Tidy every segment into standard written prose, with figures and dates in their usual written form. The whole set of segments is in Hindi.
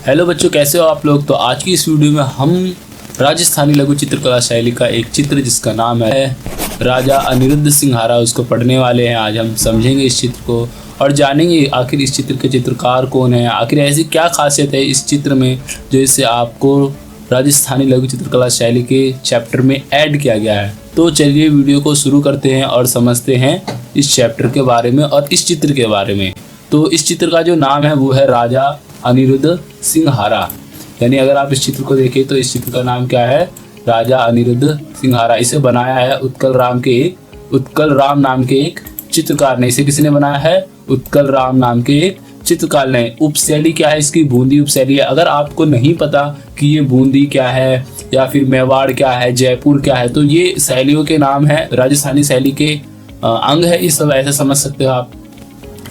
हेलो बच्चों, कैसे हो आप लोग। तो आज की इस वीडियो में हम राजस्थानी लघु चित्रकला शैली का एक चित्र जिसका नाम है राजा अनिरुद्ध सिंहारा, उसको पढ़ने वाले हैं। आज हम समझेंगे इस चित्र को और जानेंगे आखिर इस चित्र के चित्रकार कौन है, आखिर ऐसी क्या खासियत है इस चित्र में जो इससे आपको राजस्थानी लघु चित्रकला शैली के चैप्टर में ऐड किया गया है। तो चलिए वीडियो को शुरू करते हैं और समझते हैं इस चैप्टर के बारे में और इस चित्र के बारे में। तो इस चित्र का जो नाम है वो है राजा अनिरुद्ध सिंहारा। यानी अगर आप इस चित्र को देखें तो इस चित्र का नाम क्या है, राजा अनिरुद्ध सिंहारा। इसे बनाया है उत्कल राम नाम के एक चित्रकार ने। इसे किसने बनाया है? उत्कल राम नाम के एक चित्रकार ने। उपशैली क्या है इसकी? बूंदी उपशैली है। अगर आपको नहीं पता कि ये बूंदी क्या है या फिर मेवाड़ क्या है, जयपुर क्या है, तो ये शैलियों के नाम है, राजस्थानी शैली के अंग है। ये सब ऐसे समझ सकते हो आप।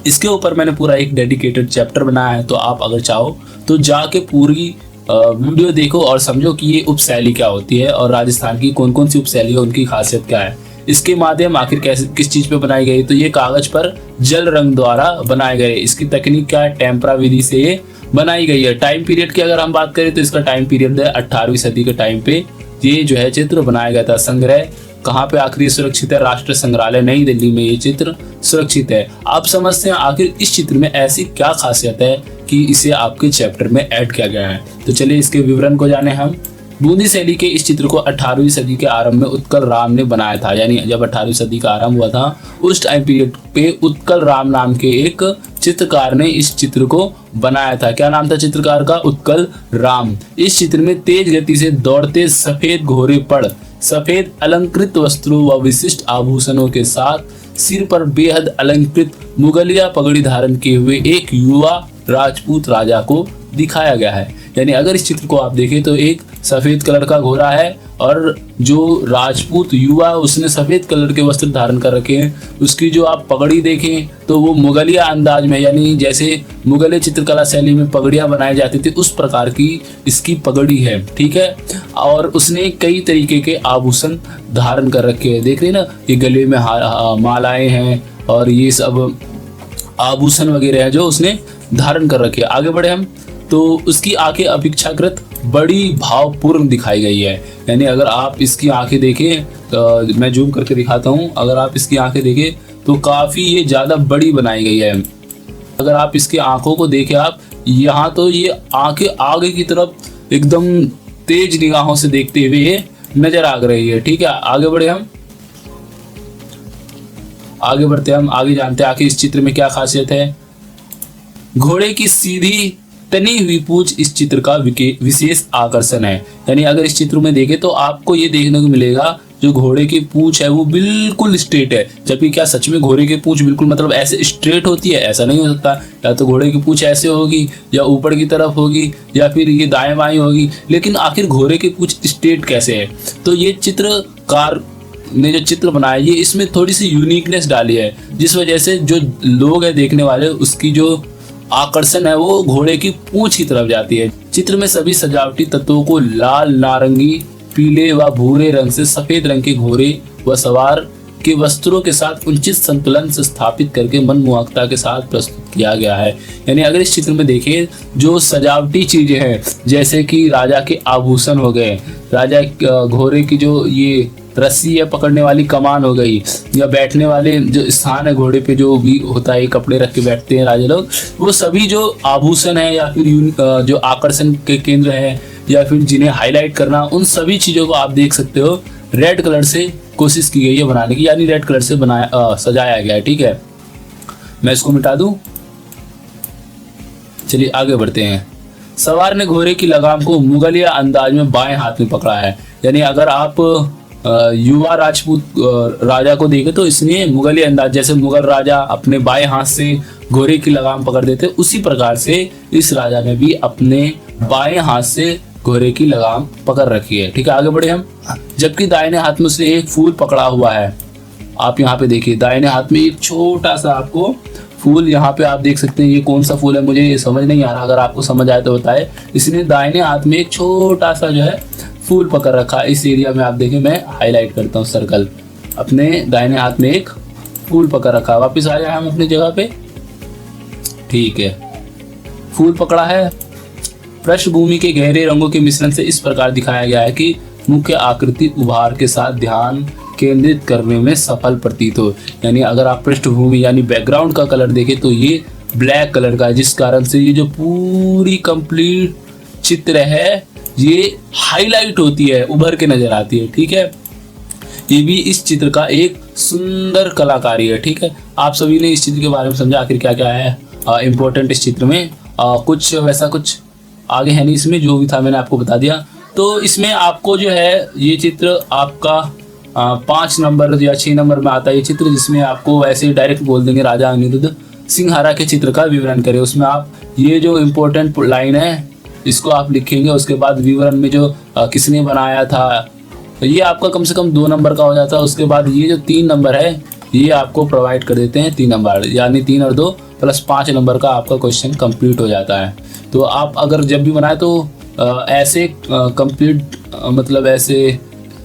इसके ऊपर मैंने पूरा एक डेडिकेटेड चैप्टर बनाया है, तो आप अगर चाहो तो जाके पूरी वीडियो देखो और समझो कि ये उपशैली क्या होती है और राजस्थान की कौन कौन सी उपशैली है, उनकी खासियत क्या है। इसके माध्यम आखिर किस चीज़ पे बनाई गई, तो ये कागज पर जल रंग द्वारा बनाए गए। इसकी तकनीक क्या है? टेम्परा विधि से ये बनाई गई है। टाइम पीरियड की अगर हम बात करें तो इसका टाइम पीरियड है 18वीं सदी के टाइम पे ये जो है चित्र बनाया गया था। संग्रह कहाँ पे आखिर सुरक्षित है? राष्ट्र संग्रहालय नई दिल्ली में ये चित्र सुरक्षित है। आप समझते हैं आखिर इस चित्र में ऐसी क्या खासियत है कि इसे आपके चैप्टर में ऐड किया गया है। तो चलिए इसके विवरण को जाने हम। बूंदी शैली के इस चित्र को 18वीं सदी के आरंभ में उत्कल राम ने बनाया था। यानी जब 18वीं सदी का आरंभ हुआ था उस टाइम पीरियड पे उत्कल राम नाम के एक चित्रकार ने इस चित्र को बनाया था। क्या नाम था चित्रकार का? उत्कल राम। इस चित्र में तेज गति से दौड़ते सफेद घोड़े पर सफेद अलंकृत वस्त्रों व विशिष्ट आभूषणों के साथ सिर पर बेहद अलंकृत मुगलिया पगड़ी धारण किए हुए एक युवा राजपूत राजा को दिखाया गया है। यानी अगर इस चित्र को आप देखें तो एक सफेद कलर का घोड़ा है और जो राजपूत युवा उसने सफेद कलर के वस्त्र धारण कर रखे हैं। उसकी जो आप पगड़ी देखें तो वो मुगलिया अंदाज में, यानी जैसे मुगलिया चित्रकला शैली में पगड़ियां बनाई जाती थी उस प्रकार की इसकी पगड़ी है। ठीक है। और उसने कई तरीके के आभूषण धारण कर रखे हैं। देख रहे हैं ना, ये गले में मालाएं हैं और ये सब आभूषण वगैरह है जो उसने धारण कर रखे हैं। आगे बढ़े हम तो उसकी आंखें अपेक्षाकृत बड़ी भावपूर्ण दिखाई गई है। यानी अगर आप इसकी आंखें देखें तो मैं जूम करके दिखाता हूँ। अगर आप इसकी आंखें देखें तो काफ़ी ये ज़्यादा बड़ी बनाई गई है। अगर आप इसकी आंखों को देखें आप यहाँ, तो ये आंखें आगे की तरफ एकदम तेज निगाहों से देखते हुए ये नजर आ रही है। ठीक है, आगे बढ़े हम। आगे बढ़ते हम, आगे जानते हैं आखिर इस चित्र में क्या खासियत है। घोड़े की सीधी तनी हुई पूंछ इस चित्र का विशेष आकर्षण है। यानी अगर इस चित्र में देखें तो आपको ये देखने को मिलेगा जो घोड़े की पूंछ है वो बिल्कुल स्ट्रेट है। जबकि क्या सच में घोड़े की पूंछ बिल्कुल मतलब ऐसे स्ट्रेट होती है? ऐसा नहीं हो सकता। या तो घोड़े की पूंछ ऐसे होगी या ऊपर की तरफ होगी या फिर ये दाएं बाएं होगी, लेकिन आखिर घोड़े की पूंछ स्ट्रेट कैसे है? तो ये चित्रकार ने जो चित्र बनाया ये इसमें थोड़ी सी यूनिकनेस डाली है, जिस वजह से जो लोग है देखने वाले उसकी जो आकर्षण है वो घोड़े की पूंछ की तरफ जाती है। चित्र में सभी सजावटी तत्वों को लाल, नारंगी, पीले व भूरे रंग से सफेद रंग के घोड़े व सवार के वस्त्रों के साथ उचित संतुलन से स्थापित करके मनमोहकता के साथ प्रस्तुत किया गया है। यानी अगर इस चित्र में देखें जो सजावटी चीजें हैं जैसे कि राजा के आभूषण हो गए, राजा घोड़े की जो ये रस्सी है पकड़ने वाली कमान हो गई, या बैठने वाले जो स्थान है घोड़े पे जो भी होता है कपड़े रख के बैठते हैं राजा लोग, वो सभी जो आभूषण है या फिर जो आकर्षण के केंद्र है या फिर जिन्हें हाईलाइट करना, उन सभी चीज़ों को आप देख सकते हो रेड कलर से कोशिश की गई है बनाने की, यानी रेड कलर से सजाया गया है। ठीक है, मैं इसको मिटा दूं। चलिए आगे बढ़ते हैं। सवार ने घोड़े की लगाम को मुगलिया अंदाज में बाएं हाथ में पकड़ा है। यानी अगर आप युवा राजपूत राजा को देखे तो इसने मुगली अंदाज, जैसे मुगल राजा अपने बाएं हाथ से घोड़े की लगाम पकड़ देते उसी प्रकार से इस राजा ने भी अपने बाएं हाथ से घोड़े की लगाम पकड़ रखी है। ठीक है, आगे बढ़े हम। जबकि दाहिने हाथ में उसने एक फूल पकड़ा हुआ है। आप यहाँ पे देखिए दाहिने हाथ में एक छोटा सा आपको फूल यहाँ पे आप देख सकते हैं। ये कौन सा फूल है मुझे ये समझ नहीं आ रहा, अगर आपको समझ आए तो बताए। इसने दाहिने हाथ में एक छोटा सा जो है फूल पकड़ रखा है। इस एरिया में आप देखें, मैं हाईलाइट करता हूँ सर्कल। अपने दाहिने हाथ में एक फूल पकड़ रखा है। वापस आ जाए हम अपनी जगह पे। ठीक है, फूल पकड़ा है पृष्ठभूमि के गहरे रंगों के मिश्रण से इस प्रकार दिखाया गया है कि मुख्य आकृति उभार के साथ ध्यान केंद्रित करने में सफल प्रतीत हो। यानी अगर आप पृष्ठभूमि यानी बैकग्राउंड का कलर देखें तो ये ब्लैक कलर का है, जिस कारण से ये जो पूरी कंप्लीट चित्र है ये हाईलाइट होती है, उभर के नजर आती है। ठीक है, ये भी इस चित्र का एक सुंदर कलाकारी है। ठीक है, आप सभी ने इस चित्र के बारे में समझा आखिर क्या क्या है इम्पोर्टेंट इस चित्र में। कुछ वैसा कुछ आगे है नहीं इसमें, जो भी था मैंने आपको बता दिया। तो इसमें आपको जो है ये चित्र आपका 5 नंबर या 6 नंबर में आता है ये चित्र, जिसमें आपको ऐसे डायरेक्ट बोल देंगे राजा अनिरुद्ध सिंघारा के चित्र का विवरण करें। उसमें आप ये जो इम्पोर्टेंट लाइन है इसको आप लिखेंगे, उसके बाद विवरण में जो किसने बनाया था ये आपका कम से कम 2 नंबर का हो जाता है। उसके बाद ये जो 3 नंबर है ये आपको प्रोवाइड कर देते हैं 3 नंबर, यानी 3 और 2 प्लस 5 नंबर का आपका क्वेश्चन कंप्लीट हो जाता है। तो आप अगर जब भी बनाए तो ऐसे कंप्लीट मतलब ऐसे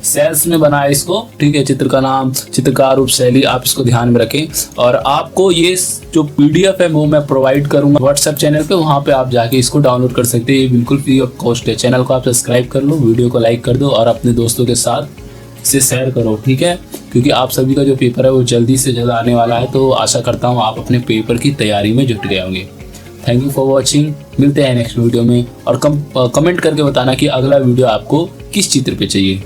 सेल्स में बनाए इसको। ठीक है, चित्र का नाम, चित्रकार, रूप, शैली, आप इसको ध्यान में रखें। और आपको ये जो PDF है वो मैं प्रोवाइड करूंगा व्हाट्सएप चैनल पे, वहाँ पे आप जाके इसको डाउनलोड कर सकते हैं। ये बिल्कुल फ्री ऑफ कॉस्ट है। चैनल को आप सब्सक्राइब कर लो, वीडियो को लाइक कर दो और अपने दोस्तों के साथ से शेयर करो। ठीक है, क्योंकि आप सभी का जो पेपर है वो जल्दी से जल्द आने वाला है, तो आशा करता हूँ आप अपने पेपर की तैयारी में जुट गए होंगे। Thank you for watching. मिलते हैं नेक्स्ट वीडियो में, और कमेंट करके बताना कि अगला वीडियो आपको किस चित्र पे चाहिए।